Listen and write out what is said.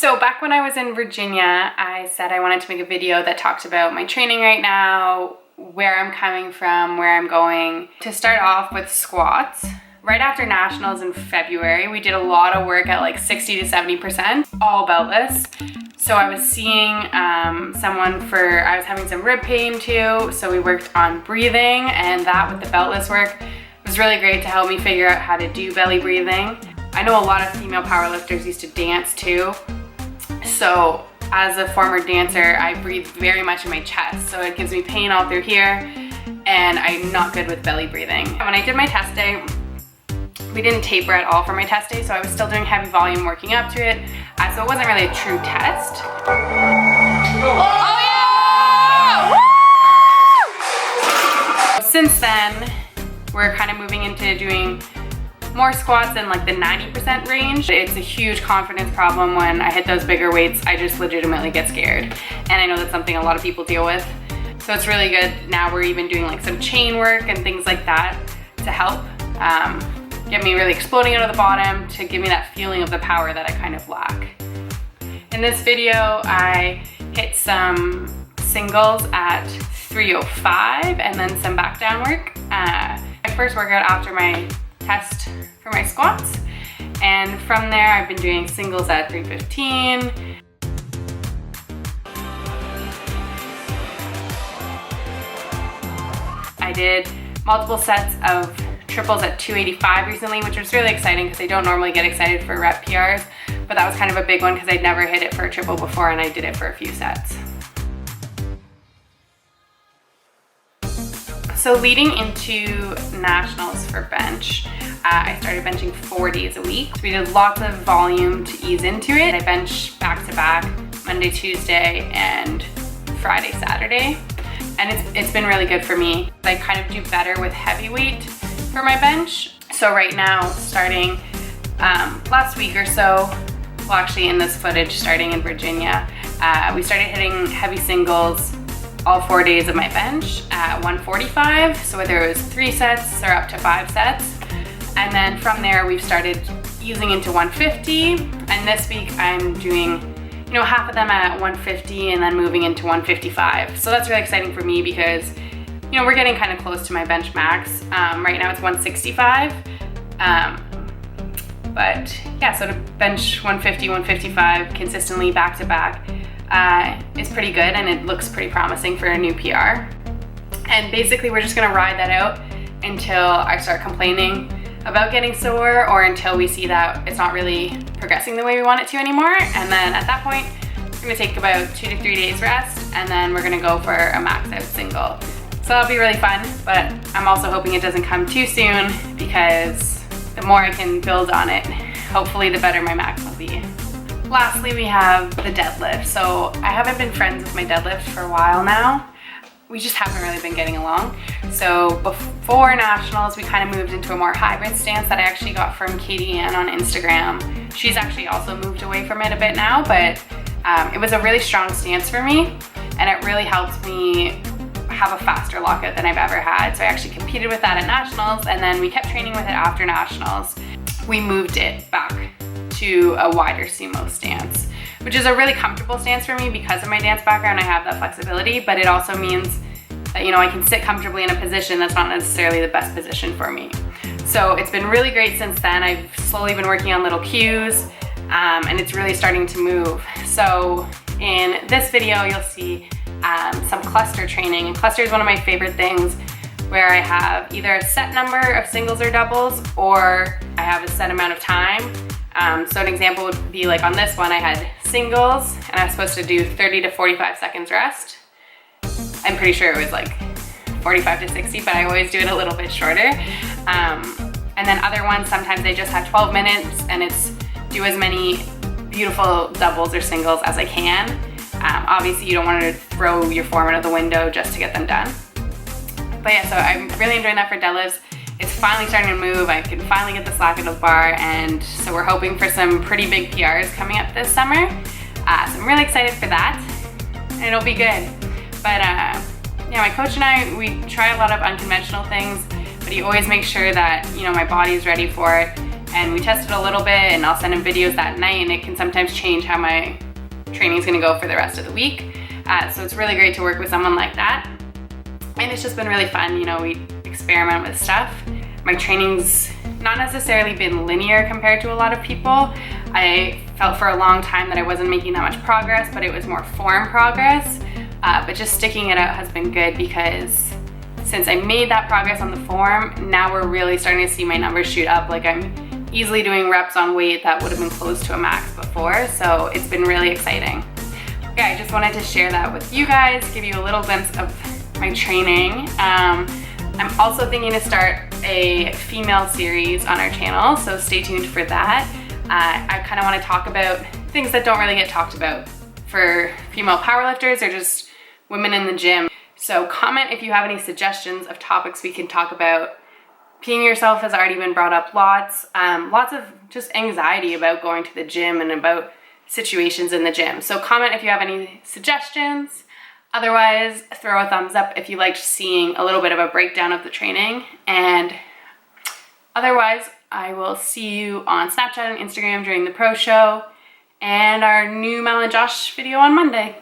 So back when I was in Virginia, I said I wanted to make a video that talked about my training right now, where I'm coming from, where I'm going. To start off with squats, right after nationals in February, we did a lot of work at like 60 to 70%, all beltless. So I was seeing I was having some rib pain too, so we worked on breathing, and that with the beltless work was really great to help me figure out how to do belly breathing. I know a lot of female powerlifters used to dance too, so as a former dancer, I breathe very much in my chest, so it gives me pain all through here, and I'm not good with belly breathing. When I did my test day, we didn't taper at all for my test day, so I was still doing heavy volume working up to it, so it wasn't really a true test. Oh yeah! Woo! Since then, we're kind of moving into doing more squats in like the 90% range. It's a huge confidence problem when I hit those bigger weights. I just legitimately get scared, and I know that's something a lot of people deal with. So it's really good. Now we're even doing like some chain work and things like that to help get me really exploding out of the bottom, to give me that feeling of the power that I kind of lack. In this video, I hit some singles at 305 and then some back down work. My first workout after my test for my squats, and from there I've been doing singles at 315. I did multiple sets of triples at 285 recently, which was really exciting because I don't normally get excited for rep PRs, but that was kind of a big one because I'd never hit it for a triple before, and I did it for a few sets. So leading into nationals for bench, I started benching 4 days a week. We did lots of volume to ease into it. I bench back to back Monday, Tuesday, and Friday, Saturday. And it's been really good for me. I kind of do better with heavy weight for my bench. So right now, starting last week or so, well actually in this footage, starting in Virginia, we started hitting heavy singles all 4 days of my bench at 145. So whether it was 3 sets or up to 5 sets. And then from there, we've started easing into 150. And this week I'm doing, half of them at 150 and then moving into 155. So that's really exciting for me because, we're getting kind of close to my bench max. Right now it's 165. But yeah, so to bench 150, 155 consistently back to back is pretty good, and it looks pretty promising for a new PR. And basically we're just gonna ride that out until I start complaining about getting sore, or until we see that it's not really progressing the way we want it to anymore. And then at that point, we're gonna take about 2 to 3 days rest, and then we're gonna go for a max out single. So that'll be really fun, but I'm also hoping it doesn't come too soon, because the more I can build on it, hopefully the better my max will be. Lastly, we have the deadlift. So I haven't been friends with my deadlift for a while now. We just haven't really been getting along. So before nationals, we kind of moved into a more hybrid stance that I actually got from Katie Ann on Instagram. She's actually also moved away from it a bit now, but it was a really strong stance for me, and it really helped me have a faster lockout than I've ever had. So I actually competed with that at nationals, and then we kept training with it after nationals. We moved it back to a wider sumo stance, which is a really comfortable stance for me because of my dance background. I have that flexibility, but it also means that, I can sit comfortably in a position that's not necessarily the best position for me. So it's been really great since then. I've slowly been working on little cues, and it's really starting to move. So in this video, you'll see some cluster training. And cluster is one of my favorite things, where I have either a set number of singles or doubles, or I have a set amount of time. So an example would be like on this one, I had singles, and I was supposed to do 30 to 45 seconds rest. I'm pretty sure it was like 45 to 60, but I always do it a little bit shorter. And then other ones, sometimes they just have 12 minutes, and it's do as many beautiful doubles or singles as I can. Obviously you don't want to throw your form out of the window just to get them done. But yeah, so I'm really enjoying that for deadlifts. It's finally starting to move. I can finally get the slack out of the bar, and so we're hoping for some pretty big PRs coming up this summer. So I'm really excited for that, and it'll be good. But yeah, my coach and I, we try a lot of unconventional things, but he always makes sure that, my body's ready for it. and we tested a little bit, and I'll send him videos that night, and it can sometimes change how my training is gonna go for the rest of the week. So it's really great to work with someone like that. And it's just been really fun, you know, we experiment with stuff. My training's not necessarily been linear compared to a lot of people. I felt for a long time that I wasn't making that much progress, but it was more form progress. But just sticking it out has been good, because since I made that progress on the form, now we're really starting to see my numbers shoot up. Like, I'm easily doing reps on weight that would have been close to a max before, so it's been really exciting. Okay, I just wanted to share that with you guys, give you a little glimpse of my training. I'm also thinking to start a female series on our channel, so stay tuned for that. I kind of want to talk about things that don't really get talked about for female powerlifters or just women in the gym. So comment if you have any suggestions of topics we can talk about. Peeing yourself has already been brought up lots. Lots of just anxiety about going to the gym and about situations in the gym. So comment if you have any suggestions. Otherwise, throw a thumbs up if you liked seeing a little bit of a breakdown of the training. And otherwise, I will see you on Snapchat and Instagram during the pro show and our new Mel and Josh video on Monday.